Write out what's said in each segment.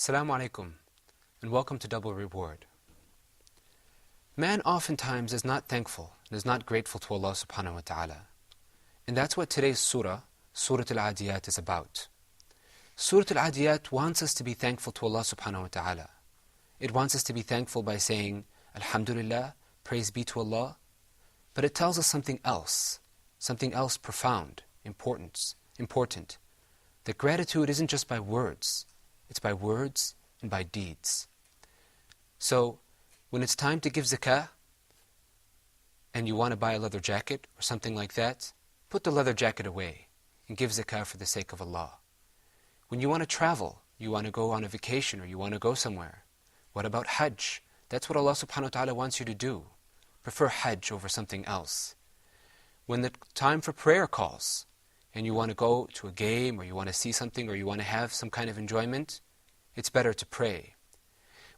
Assalamu alaikum, and welcome to Double Reward. Man oftentimes is not thankful and is not grateful to Allah subhanahu wa ta'ala. And that's what today's surah, Surah Al-Adiyat, is about. Surah Al-Adiyat wants us to be thankful to Allah subhanahu wa ta'ala. It wants us to be thankful by saying, Alhamdulillah, praise be to Allah. But it tells us something else profound, important. That gratitude isn't just by words, it's by words and by deeds. So, when it's time to give zakah, and you want to buy a leather jacket or something like that, put the leather jacket away and give zakah for the sake of Allah. When you want to travel, you want to go on a vacation or you want to go somewhere, what about Hajj? That's what Allah subhanahu wa ta'ala wants you to do. Prefer Hajj over something else. When the time for prayer calls, and you want to go to a game or you want to see something or you want to have some kind of enjoyment, it's better to pray.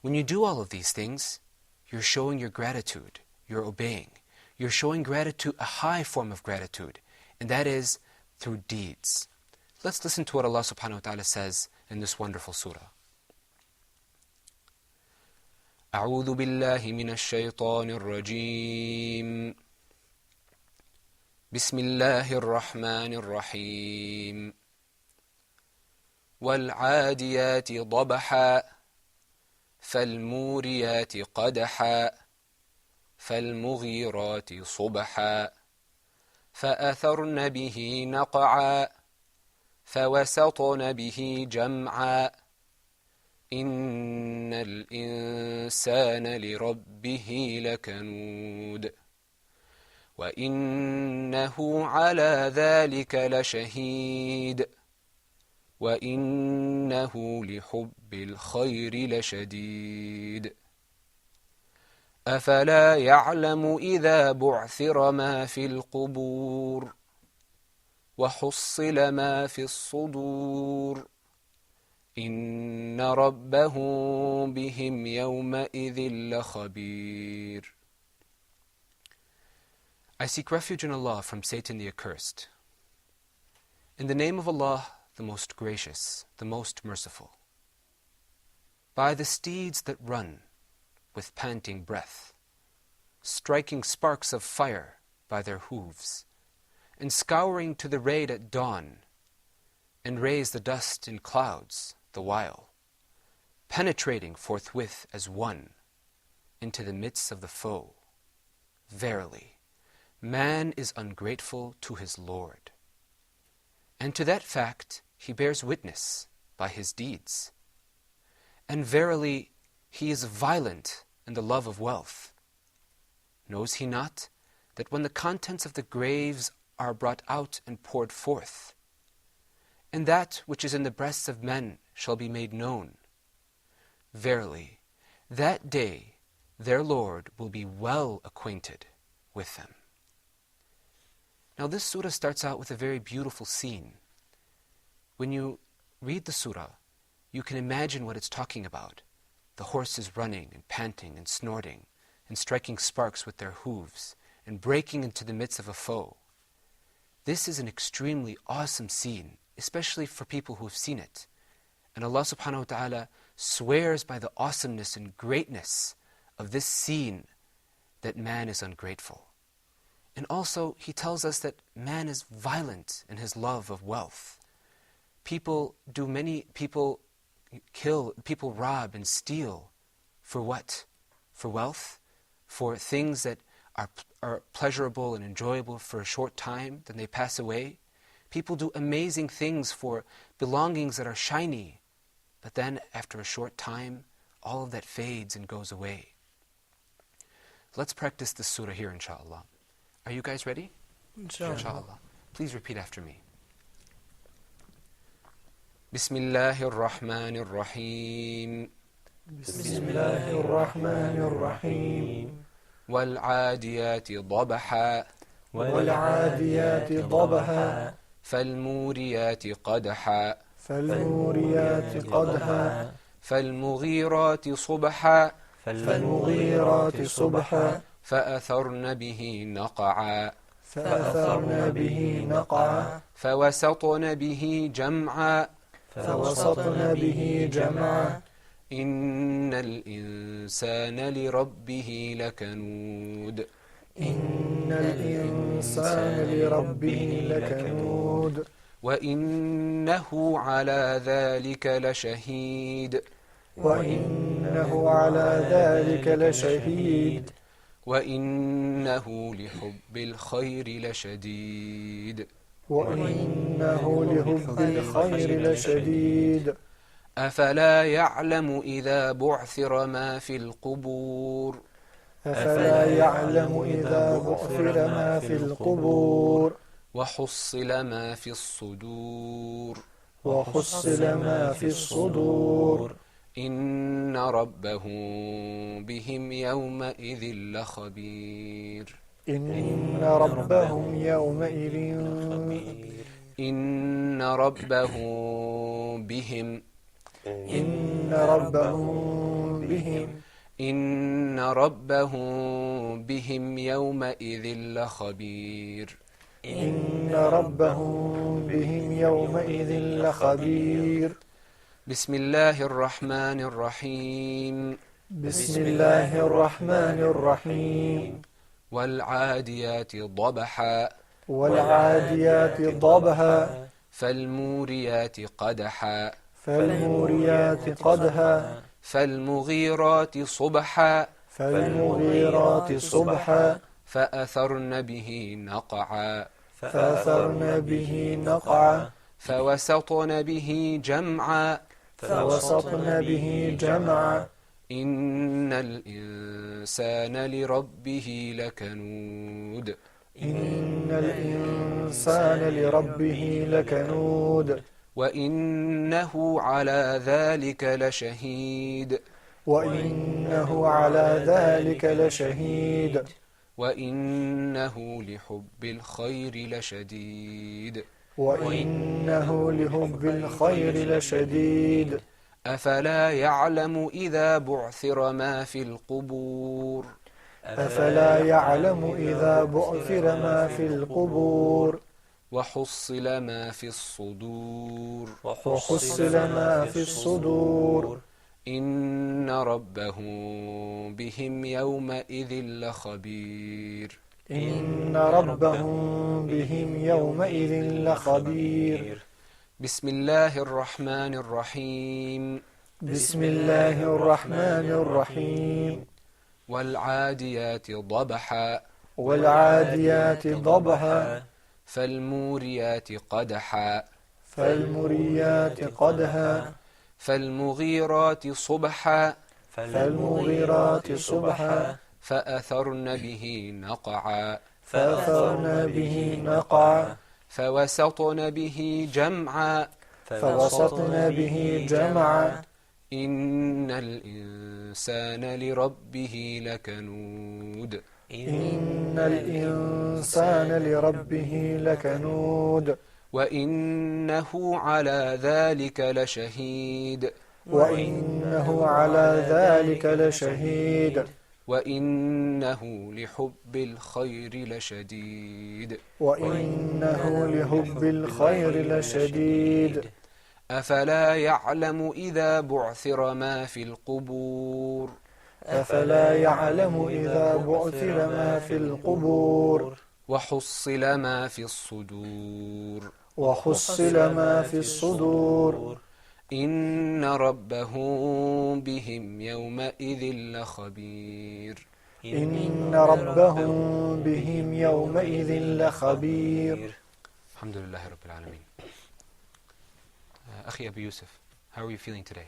When you do all of these things, you're showing your gratitude, you're obeying. You're showing gratitude, a high form of gratitude, and that is through deeds. Let's listen to what Allah subhanahu wa ta'ala says in this wonderful surah. أعوذ بالله من الشيطان الرجيم بسم الله الرحمن الرحيم والعاديات ضبحا فالموريات قدحا فالمغيرات صبحا فأثرن به نقعا فوسطن به جمعا إن الإنسان لربه لكنود وإنه على ذلك لشهيد وإنه لحب الخير لشديد أفلا يعلم إذا بعثر ما في القبور وحصل ما في الصدور إن ربهم بهم يومئذ لخبير. I seek refuge in Allah from Satan the accursed. In the name of Allah, the most gracious, the most merciful. By the steeds that run with panting breath, striking sparks of fire by their hooves, and scouring to the raid at dawn, and raise the dust in clouds the while, penetrating forthwith as one into the midst of the foe. Verily, man is ungrateful to his Lord. And to that fact he bears witness by his deeds. And verily, he is violent in the love of wealth. Knows he not that when the contents of the graves are brought out and poured forth, and that which is in the breasts of men shall be made known, verily, that day their Lord will be well acquainted with them. Now this surah starts out with a very beautiful scene. When you read the surah, you can imagine what it's talking about. The horses running and panting and snorting and striking sparks with their hooves and breaking into the midst of a foe. This is an extremely awesome scene, especially for people who have seen it. And Allah subhanahu wa ta'ala swears by the awesomeness and greatness of this scene that man is ungrateful. And also, He tells us that man is violent in his love of wealth. People kill, people rob and steal. For what? For wealth? For things that are pleasurable and enjoyable for a short time, then they pass away. People do amazing things for belongings that are shiny, but then after a short time, all of that fades and goes away. Let's practice this surah here, inshallah. Are you guys ready? Inshallah. Please repeat after me. Bismillahir Rahmanir Rahim. Bismillahir Rahmanir Rahim. والعاديات ضبحا والعاديات ضبحا فالموريات قدحا فالموريات قدحا فالمغيرات صبحا فالمغيرات صبحا فأثرن به نقعا فأثرن به نقعا فوسطن به جمعا فوسطن به جمعا إن الإنسان لربه لكنود إن الإنسان لربه لكنود وإنه على ذلك لشهيد وإنه على ذلك لشهيد وإنه لحب الخير لشديد وإنه لحب الخير لشديد أفلا يعلم إذا بعثر ما في القبور أفلا يعلم إذا بعثر ما في القبور وحصل ما في الصدور وحصل ما في الصدور إن ربهم بهم يومئذ لخبير إن ربهم يومئذ إن ربهم بهم إن ربهم بهم إن ربهم بهم يومئذ لخبير إن ربهم بهم يومئذ لخبير بسم الله الرحمن الرحيم بسم الله الرحمن الرحيم والعاديات ضبحا والعاديات ضبحا فالموريات قدحا فالموريات قدحا فالمغيرات صبحا فالمغيرات صبحا فأثرن به نقعا فأثرن به نقعا فوسطن به جمعا فوسطن به جمعا إن الإنسان لربه لكنود إن الإنسان لربه لكنود وإنه على ذلك لشهيد وإنه على ذلك لشهيد وإنه لحب الخير لشديد وإنه لحب الخير لشديد أفلا يعلم إذا بعثر ما في القبور أفلا يعلم إذا بعثر ما في القبور وحصل ما في الصدور وحصل ما في الصدور إن ربهم بهم يومئذ لخبير إن ربهم بهم يومئذ لخبير بسم الله الرحمن الرحيم بسم الله الرحمن الرحيم والعاديات ضبحا والعاديات ضبحا فالموريات قدحا فالمريات قدحا فالمغيرات صبحا فالمغيرات صبحا فأثرن به نقعا فأثرن به نقعا فوسطن به جمعا فوسطن به جمعا إن الإنسان لربه لكنود إن الإنسان لربه لكنود وإنه على ذلك لشهيد وإنه على ذلك لشهيد وإنه لحب الخير لشديد وإنه لحب الخير لشديد أفلا يعلم إذا بعثر ما في القبور أفلا يعلم إذا بعثر ما في القبور وحصل ما في الصدور وحصل ما في الصدور إن ربهم بهم يومئذ لخبير إن ربهم بهم يومئذ لخبير الحمد لله رب العالمين. أخي أبي يوسف, how are you feeling today?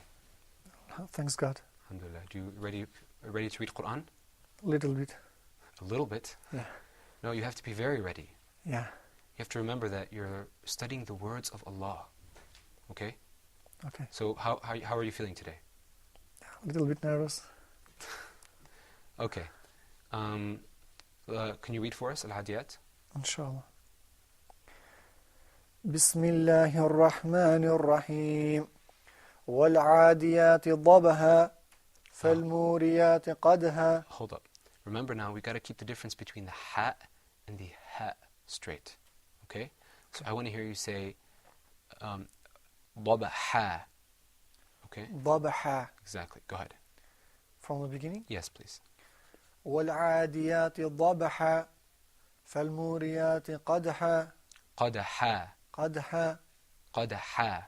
Thanks God. Alhamdulillah. Ready to read Quran? Little bit. A little bit? Yeah. No, you have to be very ready. Yeah. You have to remember that you're studying the words of Allah. Okay? Okay. So how are you feeling today? A little bit nervous. Okay. Can you read for us Al-Adiyat? Inshallah. بسم الله الرحمن الرحيم والعاديات ضبحا فالموريات قدحا. Hold up. Remember now, we got to keep the difference between the ha and the ha straight. Okay? So I want to hear you say ضبحا. Okay. ضبحا. Exactly. Go ahead. From the beginning. Yes, please. والعاديات ضبحا فالموريات قدحا. قدحا. قدحا. قدحا.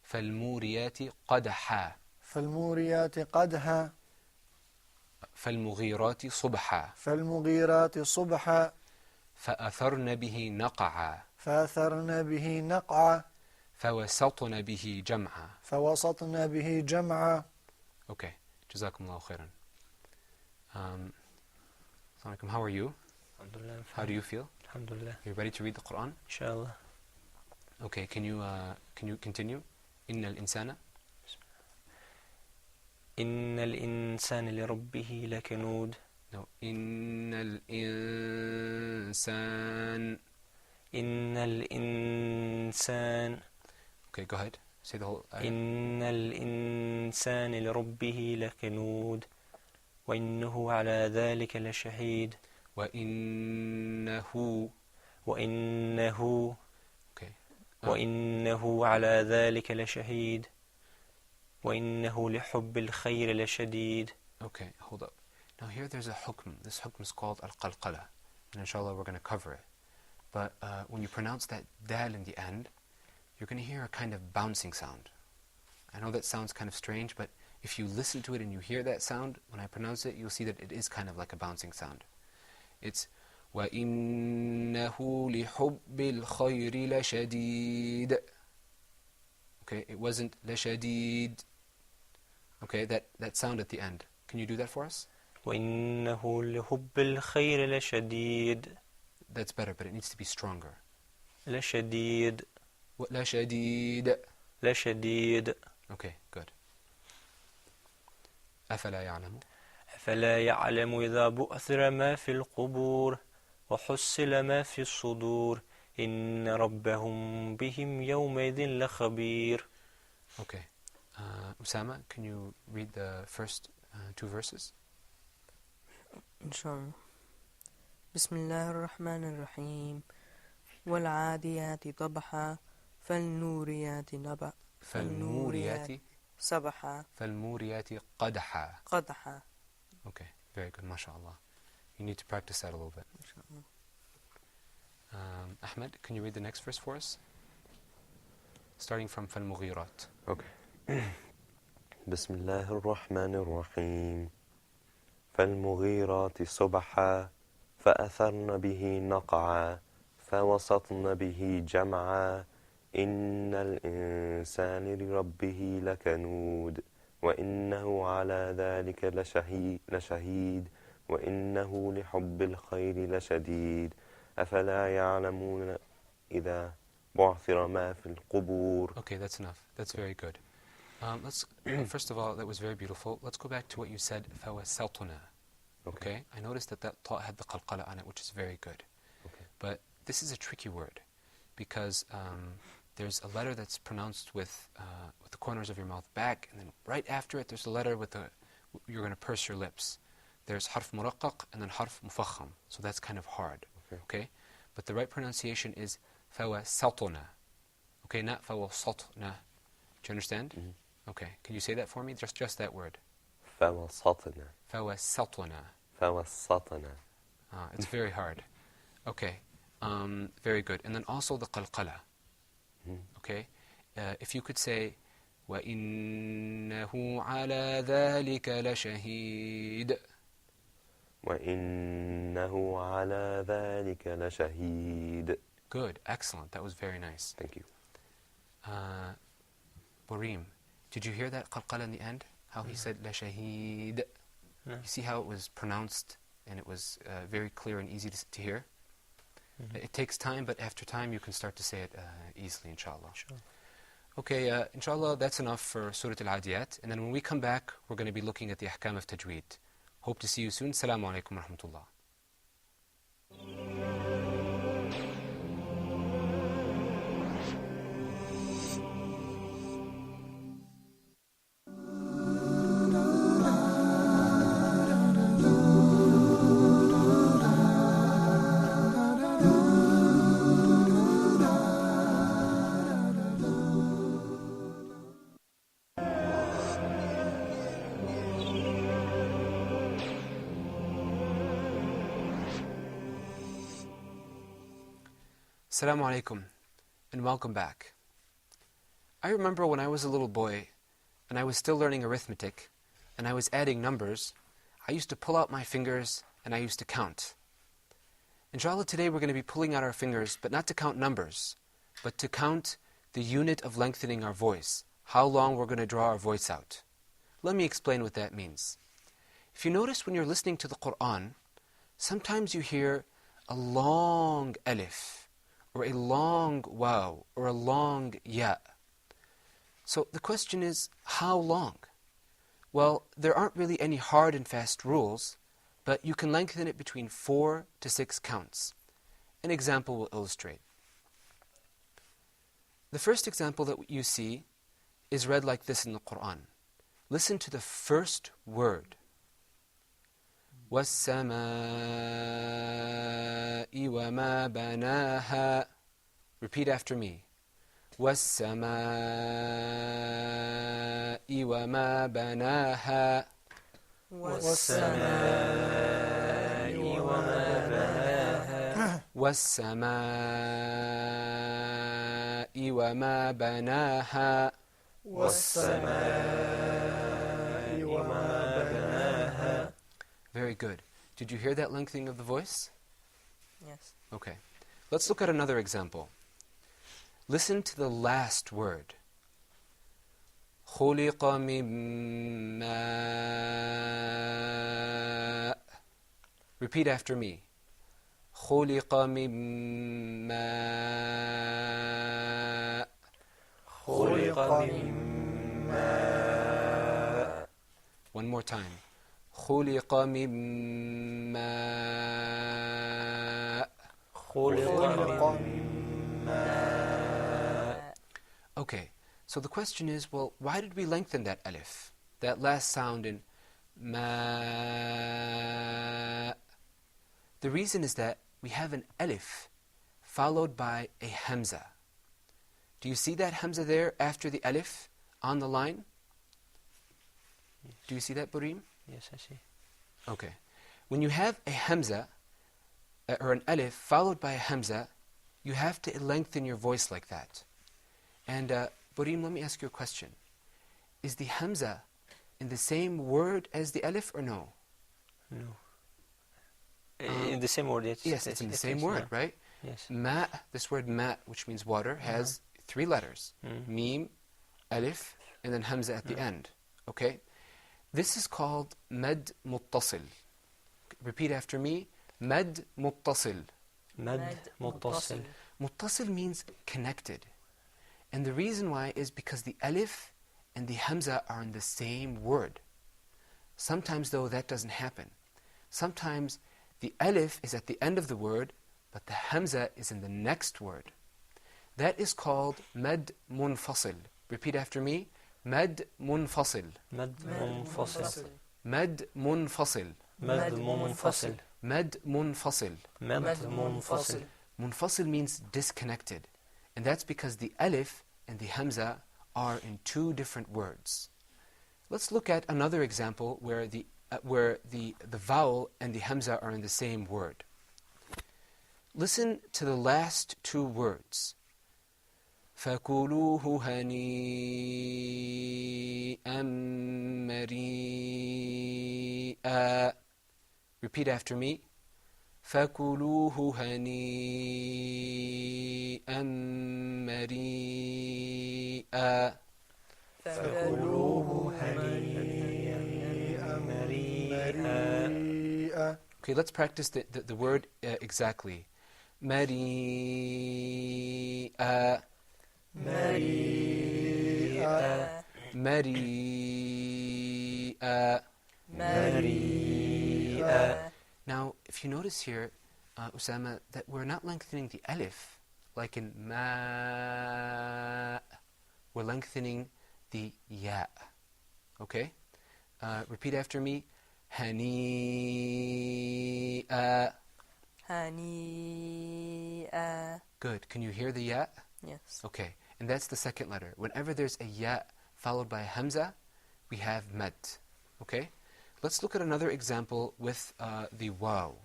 فالموريات قدحا. فالموريات قدحا. فالمغيرات صبحا. فالمغيرات صبحا. فأثرن به نقعا. فأثرن به نقعا. فوسطن به جمعا. فوسطن به جمعا. Okay. جزاكم الله خيرا. Assalamu alaikum. How are you? Alhamdulillah. How do you feel? Alhamdulillah. Are you ready to read the Quran? Inshallah. Okay. Can you continue? إن الإنسان. إن الإنسان لربه لكنود. No. إن الإنسان. إن الإنسان. Okay. Go ahead. Say the whole ayah. إن الإنسان لربه لكنود وإنه على ذلك لشهيد. وإنه. وإنه. Okay. وإنه على ذلك لشهيد وإنه لحب الخير لشديد. Okay, hold up. Now here there's a hukm. This hukm is called al-qalqala. And inshallah we're going to cover it. But when you pronounce that dal in the end, you're going to hear a kind of bouncing sound. I know that sounds kind of strange, but if you listen to it and you hear that sound, when I pronounce it, you'll see that it is kind of like a bouncing sound. It's وَإِنَّهُ لِحُبِّ الْخَيْرِ لَشَدِيدٌ. Okay, it wasn't لَشَدِيد. Okay, that sound at the end. Can you do that for us? وإنه لحب الخير لشديد. That's better, but it needs to be stronger. لشديد. لشديد. لشديد. Okay, good. أفلا يعلم. أفلا يعلم إذا بؤثر ما في القبور وحصل ما في الصدور إن ربهم بهم يومئذ لخبير. Okay. Osama, can you read the first two verses? إن بسم الله الرحمن الرحيم والعاديات ضبحا فالنوريات نبأ فالموريات صبحا فالموريات قدحا. قدحا. Okay, very good, mashallah. You need to practice that a little bit. Ahmed, can you read the next verse for us? Starting from فالمغيرات. Okay. بسم الله الرحمن الرحيم فالمغيرات صبحا فأثرن به نقعا فوسطن به جمعا إن الإنسان لربه لكنود وإنه على ذلك لشهيد وإنه لحب الخير لشديد أفلا يعلمون إذا بعثر ما في القبور. Okay, that's enough. That's very good. Let's first of all, that was very beautiful. Let's go back to what you said, فَوَسَّطْنَا. Okay? I noticed that ta had the qalqala on it, which is very good. Okay. But this is a tricky word because there's a letter that's pronounced with the corners of your mouth back, and then right after it there's a letter with you're going to purse your lips. There's harf muraqqaq and then harf mufakham. So that's kind of hard. Okay? But the right pronunciation is فَوَسَّطْنَا. Okay, not فَوَسَّطْنَا. Do you understand? Mm-hmm. Okay. Can you say that for me? Just that word. فوسطنا. فوسطنا. فوسطنا. It's very hard. Okay. Very good. And then also the qalqala. Okay. If you could say وَإِنَّهُ عَلَى ذَلِكَ لَشَهِيدٌ. وَإِنَّهُ عَلَى ذَلِكَ لَشَهِيدٌ. Good. Excellent. That was very nice. Thank you. Bareem, did you hear that qalqala in the end? How he said la shaheed? No. You see how it was pronounced and it was very clear and easy to hear? Mm-hmm. It takes time, but after time you can start to say it easily, inshallah. Sure. Okay, inshallah, that's enough for Surah Al-Adiyat. And then when we come back, we're going to be looking at the ahkam of tajweed. Hope to see you soon. Assalamu alaikum wa rahmatullah. Assalamu alaikum and welcome back. I remember when I was a little boy and I was still learning arithmetic and I was adding numbers, I used to pull out my fingers and I used to count. Inshallah, today we're going to be pulling out our fingers, but not to count numbers, but to count the unit of lengthening our voice, how long we're going to draw our voice out. Let me explain what that means. If you notice when you're listening to the Quran, sometimes you hear a long alif, or a long waw, or a long ya. So the question is, how long? Well, there aren't really any hard and fast rules, but you can lengthen it between 4 to 6 counts. An example will illustrate. The first example that you see is read like this in the Quran. Listen to the first word. وَالسَّمَاءِ وَمَا بَنَاهَا. Repeat after me. وَالسَّمَاءِ وَمَا بَنَاهَا. والسماء وما بناها وَالسَّمَاءِ وَمَا بَنَاهَا. والسماء وما بناها. Very good. Did you hear that lengthening of the voice? Yes. Okay. Let's look at another example. Listen to the last word. خُلِقَ مِن مَّاءٍ. Repeat after me. خُلِقَ مِن مَّاءٍ. خلق من ماء. One more time. خُلِقَ مِن مَّاءٍ. خلق من ماء. Okay, so the question is, well, why did we lengthen that alif? That last sound in ma. The reason is that we have an alif followed by a hamza. Do you see that hamza there after the alif on the line? Do you see that, Burim? Yes, I see. Okay. When you have a hamza, or an alif followed by a hamza, you have to lengthen your voice like that. And Burim, let me ask you a question. Is the hamza in the same word as the alif or no? No. In the same word, Yes, it's in the same word, right? Yes. Ma, this word ma, which means water, has 3 letters. Mim, alif, and then hamza at the end. Okay? This is called mad muttasil. Repeat after me. Mad muttasil. مد متصل. Muttasil means connected. And the reason why is because the alif and the hamza are in the same word. Sometimes, though, that doesn't happen. Sometimes the alif is at the end of the word, but the hamza is in the next word. That is called mad munfasil. Repeat after me. Mad munfasil. مد منفصل. Mad munfasil. مد منفصل. Mad munfasil. مد منفصل. Munfasil means disconnected. And that's because the alif and the hamza are in 2 different words. Let's look at another example where the vowel and the hamza are in the same word. Listen to the last 2 words. فَكُلُوهُ هَنِيئًا مَرِيئًا. Repeat after me. فَكُلُوهُ هَنِيئًا مَرِيئًا. فكلوه هنيئا مريئا. Okay, let's practice the word exactly. مريئا. مريئا. مريئا. مريئا. Now, if you notice here, Osama, that we're not lengthening the alif like in ma. We're lengthening the ya. Okay? Repeat after me. Hani'a. Hani'a. Good. Can you hear the ya? Yes. Okay. And that's the second letter. Whenever there's a ya followed by a hamza, we have mad. Okay? Let's look at another example with the waw.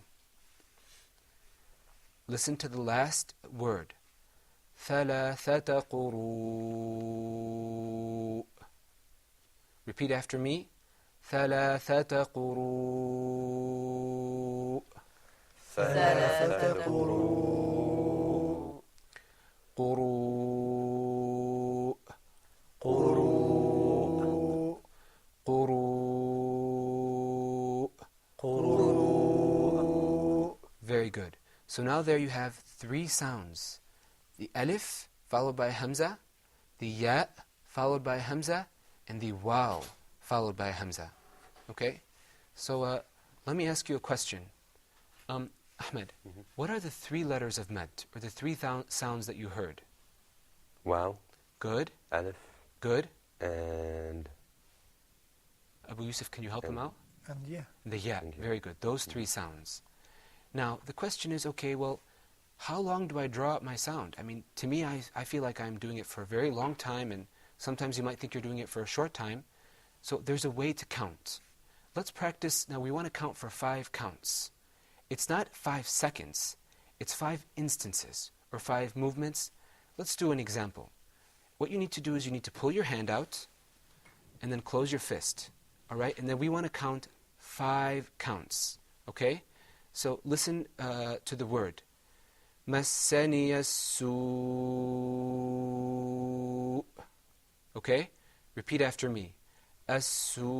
Listen to the last word. ثلاثة قروء. Repeat after me. ثلاثة قروء. ثلاثة قروء. قروء. قروء. قروء. قروء. Very good. So now there you have three sounds. The alif followed by hamza, the ya followed by hamza, and the waw followed by hamza. Okay? So let me ask you a question. Ahmed, what are the three letters of mad, or the three sounds that you heard? Wow, Good, alif, good. and Abu Yusuf, can you help him out? And yeah. The ya, And ya. very good. Those three sounds. Now, the question is, okay, well, how long do I draw out my sound? I mean, to me, I feel like I'm doing it for a very long time, and sometimes you might think you're doing it for a short time. So there's a way to count. Let's practice. Now, we want to count for 5 counts. It's not 5 seconds. It's 5 instances, or 5 movements. Let's do an example. What you need to do is you need to pull your hand out, and then close your fist. All right? And then we want to count 5 counts. Okay? So listen to the word. مسني السوء. Okay? Repeat after me. السوء.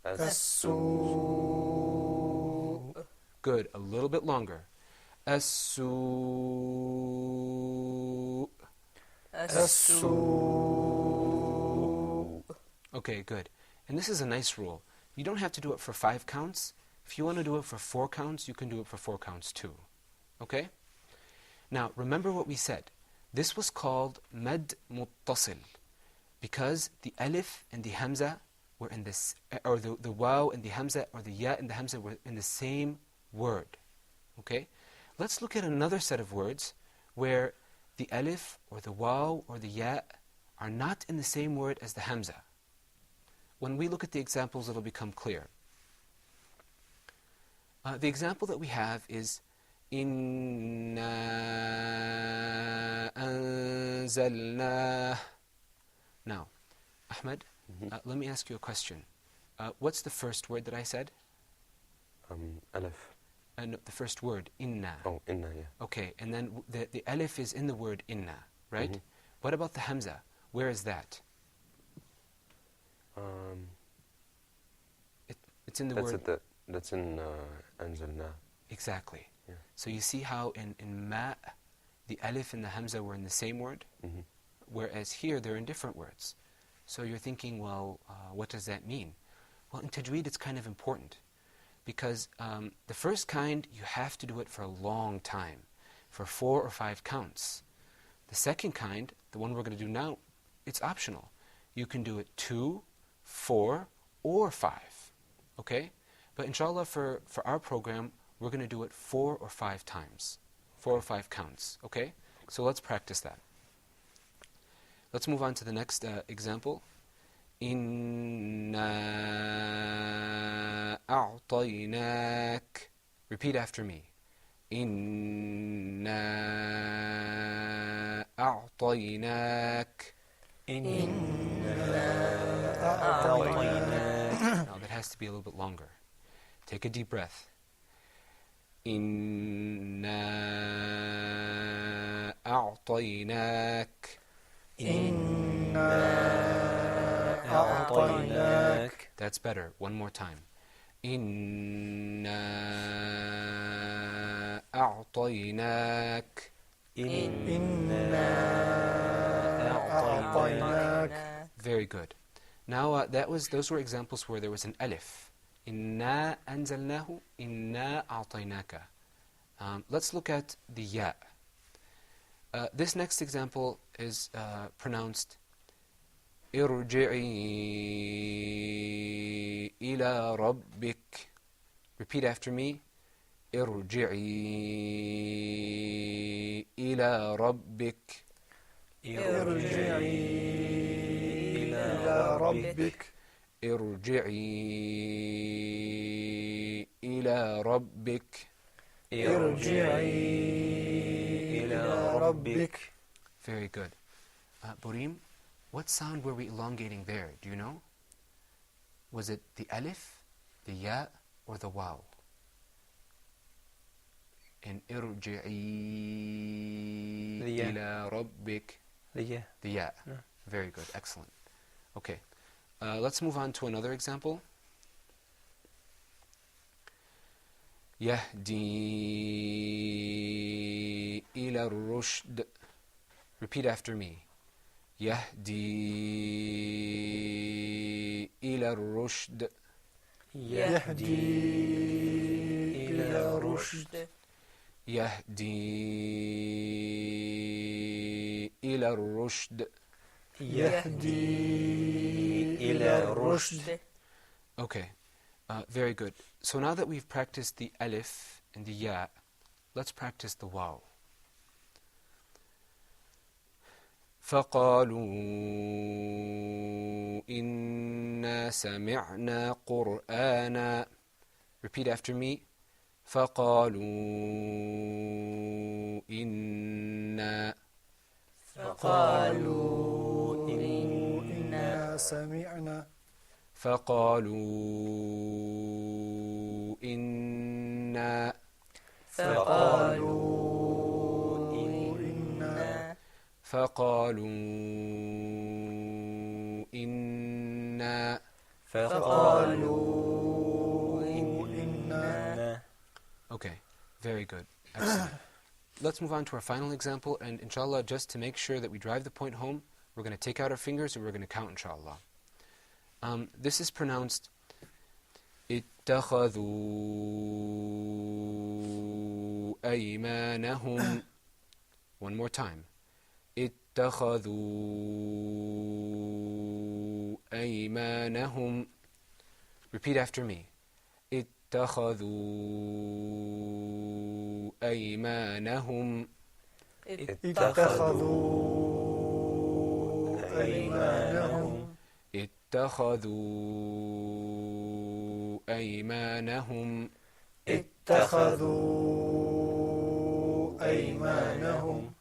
السوء. Good. A little bit longer. السوء. السوء. Okay, good. And this is a nice rule. You don't have to do it for 5 counts. If you want to do it for 4 counts, you can do it for 4 counts too. Okay? Now, remember what we said. This was called mad muttasil because the alif and the hamza were in this, or the waw and the hamza, or the ya and the hamza were in the same word. Okay? Let's look at another set of words where the alif or the waw or the ya are not in the same word as the hamza. When we look at the examples, it'll become clear. The example that we have is إِنَّا أَنزَلْنَاهُ. Now, Ahmed, let me ask you a question. What's the first word that I said? alif. No, the first word, inna. Oh, inna, yeah. Okay, and then the alif is in the word inna, right? What about the hamza? Where is that? It's in the word... That's in anzalna. Exactly. Yeah. So you see how in ma, the alif and the hamza were in the same word? Whereas here, they're in different words. So you're thinking, well, what does that mean? Well, in tajweed, it's kind of important. Because the first kind, you have to do it for a long time, for 4 or 5 counts. The second kind, the one we're going to do now, it's optional. You can do it 2, 4, or 5. Okay? But inshallah, for our program, we're going to do it 4 or 5 times. 4 or 5 counts. Okay? So let's practice that. Let's move on to the next example. إِنَّا أَعْطَيْنَاكَ. Repeat after me. إِنَّا أَعْطَيْنَاكَ. Now that has to be a little bit longer. Take a deep breath. إِنَّا أَعْطَيْنَاكَ. أعطيناك. That's better. One more time. إِنَّا أَعْطَيْنَاكَ. أعطيناك. Very good. Now those were examples where there was an alif. إِنَّا أَنزَلْنَاهُ إِنَّا أَعْطَيْنَاكَ. Let's look at the ya. This next example is pronounced ارجعي إلى ربك. Repeat after me. ارجعي إلى ربك. ارجعي إلى ربك. ارجعي إلى ربك. ارجعي إلى ربك. Very good. Burim, what sound were we elongating there? Do you know? Was it the alif, the ya, or the waw? In irji'i The ya. ila rabbik. Yeah. The ya. No. Very good. Excellent. Okay. Let's move on to another example. Yahdi ila rushd. Repeat after me. يهدي إلى الرشد. يهدي إلى الرشد. يهدي إلى الرشد. يهدي إلى الرشد. Okay, very good. So now that we've practiced the alif and the ya, let's practice the waw. فقالوا إنا سمعنا قرآنا. Repeat after me. فقالوا إنا. فقالوا إنا سمعنا. فقالوا إنا. فقالوا إنا. فقالوا إنا. فقالوا إنا. Okay, very good. Excellent. Let's move on to our final example, and inshallah, just to make sure that we drive the point home, we're going to take out our fingers and we're going to count inshallah. This is pronounced اتخذوا أيمانهم. One more time. اتخذوا أيمانهم. Repeat after me. اتخذوا أيمانهم. اتخذوا أيمانهم. اتخذوا أيمانهم. اتخذوا أيمانهم.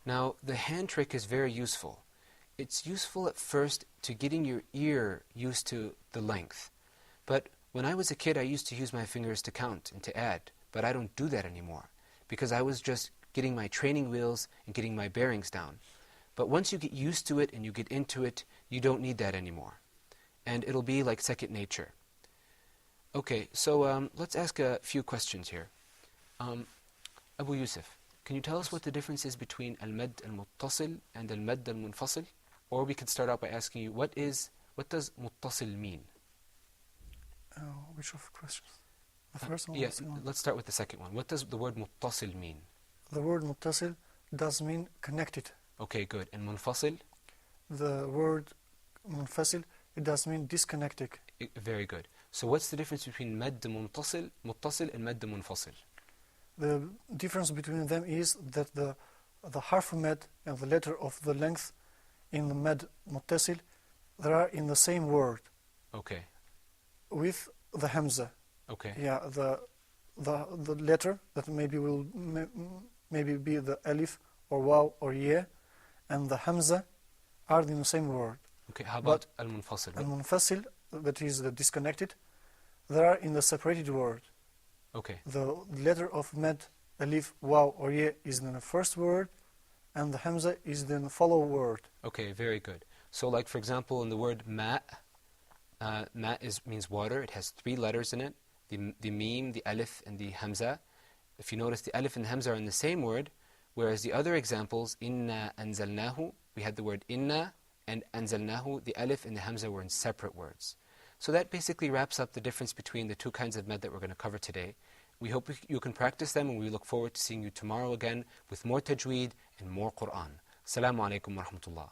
Now, the hand trick is very useful. It's useful at first to getting your ear used to the length. But when I was a kid, I used to use my fingers to count and to add. But I don't do that anymore because I was just getting my training wheels and getting my bearings down. But once you get used to it and you get into it, you don't need that anymore. And it'll be like second nature. Okay, so let's ask a few questions here. Abu Yusuf, can you tell us what the difference is between al-mad al-muttasil and al-mad al-munfasil? Or we could start out by asking you, what does muttasil mean? Which of questions? The first one? Yes, let's start with the second one. What does the word muttasil mean? The word muttasil does mean connected. Okay, good. And munfasil? The word munfasil, it does mean disconnected. Very good. So what's the difference between mad muttasil and mad munfasil? The difference between them is that the harf mad and the letter of the length in the mad muttasil, they are in the same word. Okay. With the hamza. Okay. Yeah, the letter that maybe will maybe be the alif or waw or ya, and the hamza are in the same word. Okay. How about al-munfasil? Al-munfasil, that is the disconnected, they are in the separated word. Okay. The letter of mad, alif, waw or ya is in the first word, and the hamza is in the follow word. Okay. Very good. So, like for example, in the word ma. Ma means water. It has 3 letters in it. The mim, the alif, and the hamza. If you notice, the alif and the hamza are in the same word, whereas the other examples, inna anzalnahu, we had the word inna, and anzalnahu, the alif and the hamza were in separate words. So that basically wraps up the difference between the 2 kinds of med that we're going to cover today. We hope you can practice them, and we look forward to seeing you tomorrow again with more tajweed and more Qur'an. Assalamu alaikum wa rahmatullah.